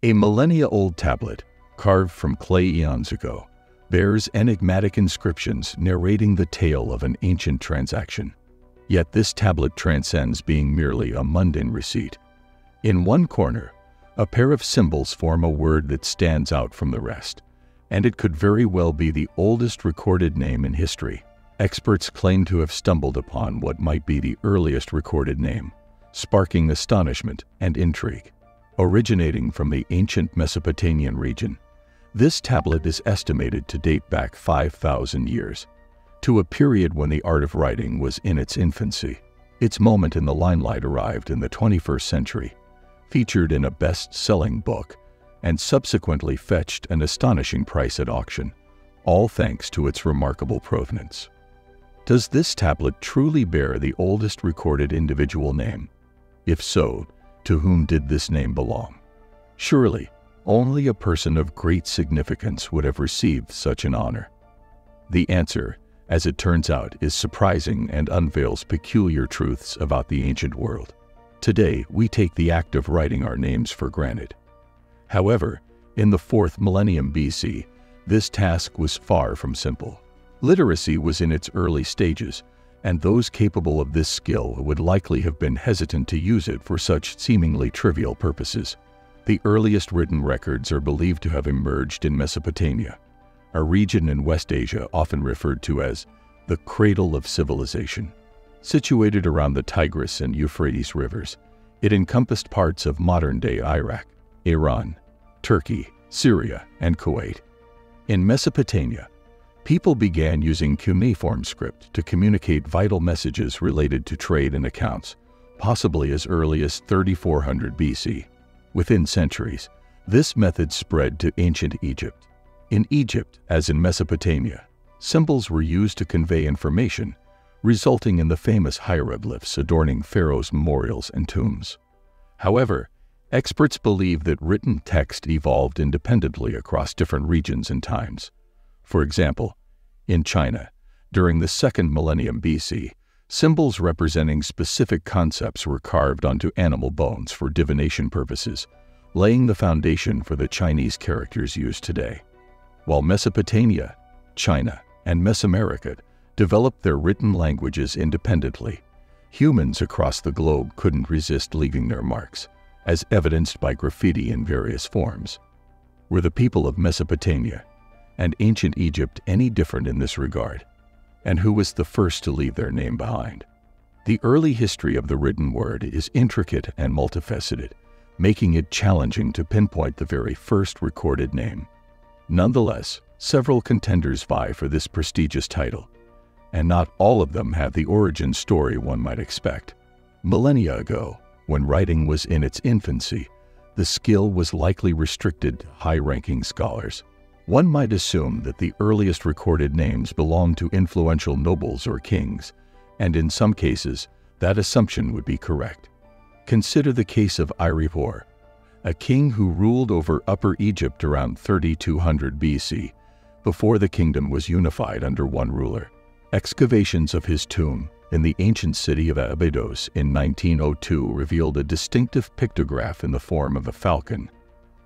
A millennia-old tablet, carved from clay eons ago, bears enigmatic inscriptions narrating the tale of an ancient transaction. Yet this tablet transcends being merely a mundane receipt. In one corner, a pair of symbols form a word that stands out from the rest, and it could very well be the oldest recorded name in history. Experts claim to have stumbled upon what might be the earliest recorded name, sparking astonishment and intrigue. Originating from the ancient Mesopotamian region, this tablet is estimated to date back 5,000 years, to a period when the art of writing was in its infancy. Its moment in the limelight arrived in the 21st century, featured in a best-selling book, and subsequently fetched an astonishing price at auction, all thanks to its remarkable provenance. Does this tablet truly bear the oldest recorded individual name? If so, to whom did this name belong? Surely, only a person of great significance would have received such an honor. The answer, as it turns out, is surprising and unveils peculiar truths about the ancient world. Today, we take the act of writing our names for granted. However, in the 4th millennium BC, this task was far from simple. Literacy was in its early stages, and those capable of this skill would likely have been hesitant to use it for such seemingly trivial purposes. The earliest written records are believed to have emerged in Mesopotamia, a region in West Asia often referred to as the cradle of civilization. Situated around the Tigris and Euphrates rivers, it encompassed parts of modern-day Iraq, Iran, Turkey, Syria, and Kuwait. In Mesopotamia, people began using cuneiform script to communicate vital messages related to trade and accounts, possibly as early as 3400 BC. Within centuries, this method spread to ancient Egypt. In Egypt, as in Mesopotamia, symbols were used to convey information, resulting in the famous hieroglyphs adorning pharaohs' memorials and tombs. However, experts believe that written text evolved independently across different regions and times. For example, in China, during the 2nd millennium BC, symbols representing specific concepts were carved onto animal bones for divination purposes, laying the foundation for the Chinese characters used today. While Mesopotamia, China, and Mesoamerica developed their written languages independently, humans across the globe couldn't resist leaving their marks, as evidenced by graffiti in various forms. Were the people of Mesopotamia and ancient Egypt any different in this regard? And who was the first to leave their name behind? The early history of the written word is intricate and multifaceted, making it challenging to pinpoint the very first recorded name. Nonetheless, several contenders vie for this prestigious title, and not all of them have the origin story one might expect. Millennia ago, when writing was in its infancy, the skill was likely restricted to high-ranking scholars. One might assume that the earliest recorded names belonged to influential nobles or kings, and in some cases, that assumption would be correct. Consider the case of Unearthed, a king who ruled over Upper Egypt around 3200 BC, before the kingdom was unified under one ruler. Excavations of his tomb in the ancient city of Abydos in 1902 revealed a distinctive pictograph in the form of a falcon,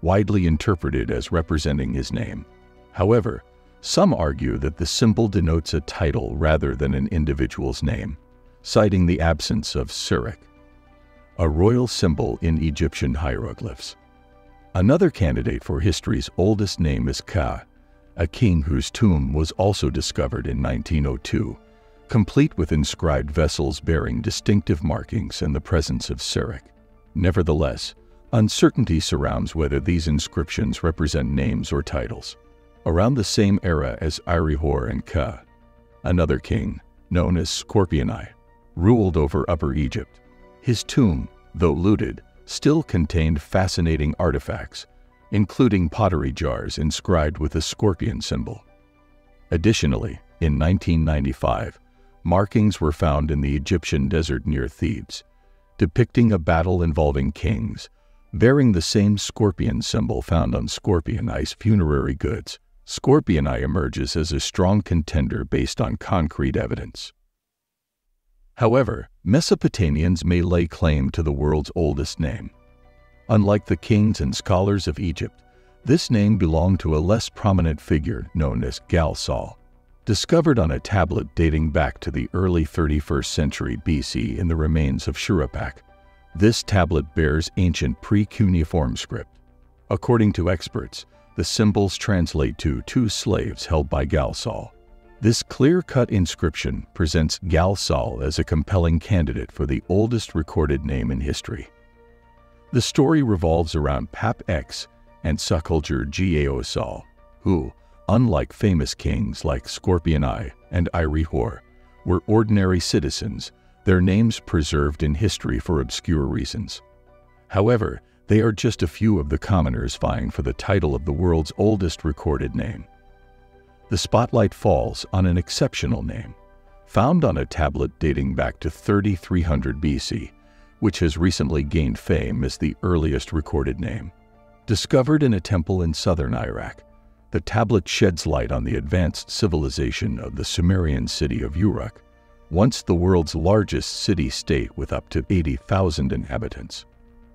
widely interpreted as representing his name. However, some argue that the symbol denotes a title rather than an individual's name, citing the absence of Sirik, a royal symbol in Egyptian hieroglyphs. Another candidate for history's oldest name is Ka, a king whose tomb was also discovered in 1902, complete with inscribed vessels bearing distinctive markings and the presence of Sirik. Nevertheless, uncertainty surrounds whether these inscriptions represent names or titles. Around the same era as Unearthed and Ka, another king, known as Scorpioni, ruled over Upper Egypt. His tomb, though looted, still contained fascinating artifacts, including pottery jars inscribed with the scorpion symbol. Additionally, in 1995, markings were found in the Egyptian desert near Thebes, depicting a battle involving kings, bearing the same scorpion symbol found on Scorpioni's funerary goods. Scorpioni emerges as a strong contender based on concrete evidence. However, Mesopotamians may lay claim to the world's oldest name. Unlike the kings and scholars of Egypt, this name belonged to a less prominent figure known as Gal-Sol. Discovered on a tablet dating back to the early 31st century BC in the remains of Shuruppak, this tablet bears ancient pre-cuneiform script. According to experts, the symbols translate to two slaves held by Gal-Sol. This clear-cut inscription presents Gal-Sol as a compelling candidate for the oldest recorded name in history. The story revolves around Pap X and Suculture Gao-Sol, who, unlike famous kings like Scorpion Eye and Irihor, were ordinary citizens, their names preserved in history for obscure reasons. However, they are just a few of the commoners vying for the title of the world's oldest recorded name. The spotlight falls on an exceptional name, found on a tablet dating back to 3300 BC, which has recently gained fame as the earliest recorded name. Discovered in a temple in southern Iraq, the tablet sheds light on the advanced civilization of the Sumerian city of Uruk, once the world's largest city-state with up to 80,000 inhabitants.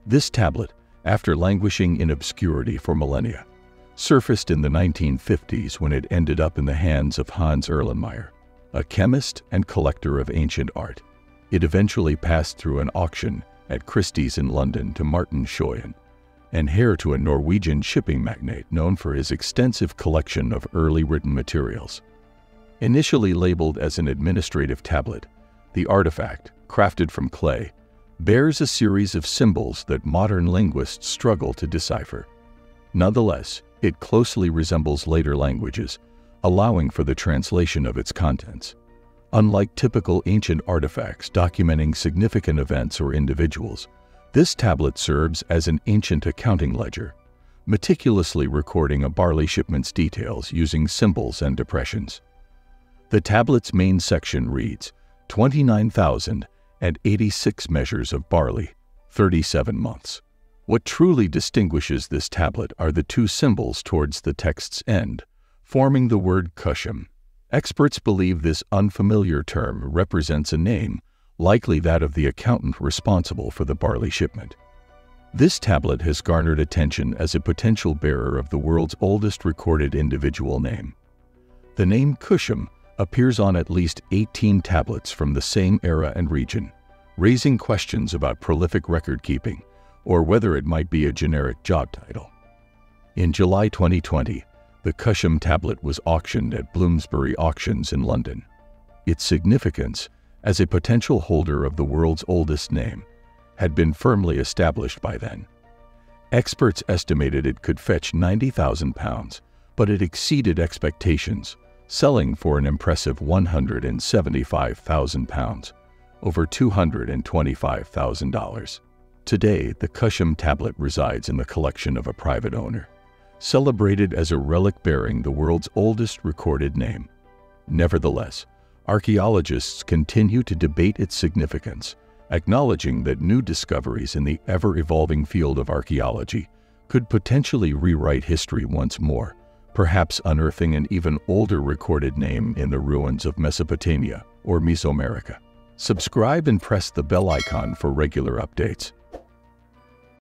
This tablet, after languishing in obscurity for millennia, surfaced in the 1950s when it ended up in the hands of Hans Erlenmeyer, a chemist and collector of ancient art. It eventually passed through an auction at Christie's in London to Martin Schoyen, and heir to a Norwegian shipping magnate known for his extensive collection of early written materials. Initially labeled as an administrative tablet, the artifact, crafted from clay, bears a series of symbols that modern linguists struggle to decipher. Nonetheless, it closely resembles later languages, allowing for the translation of its contents. Unlike typical ancient artifacts documenting significant events or individuals, this tablet serves as an ancient accounting ledger, meticulously recording a barley shipment's details using symbols and depressions. The tablet's main section reads, 29,086 measures of barley, 37 months. What truly distinguishes this tablet are the two symbols towards the text's end, forming the word Kushum. Experts believe this unfamiliar term represents a name, likely that of the accountant responsible for the barley shipment. This tablet has garnered attention as a potential bearer of the world's oldest recorded individual name. The name Kushum appears on at least 18 tablets from the same era and region, raising questions about prolific record-keeping or whether it might be a generic job title. In July 2020, the Kushum tablet was auctioned at Bloomsbury Auctions in London. Its significance as a potential holder of the world's oldest name had been firmly established by then. Experts estimated it could fetch £90,000, but it exceeded expectations, selling for an impressive £175,000, over $225,000. Today, the Kushum tablet resides in the collection of a private owner, celebrated as a relic bearing the world's oldest recorded name. Nevertheless, archaeologists continue to debate its significance, acknowledging that new discoveries in the ever-evolving field of archaeology could potentially rewrite history once more, perhaps unearthing an even older recorded name in the ruins of Mesopotamia or Mesoamerica. Subscribe and press the bell icon for regular updates.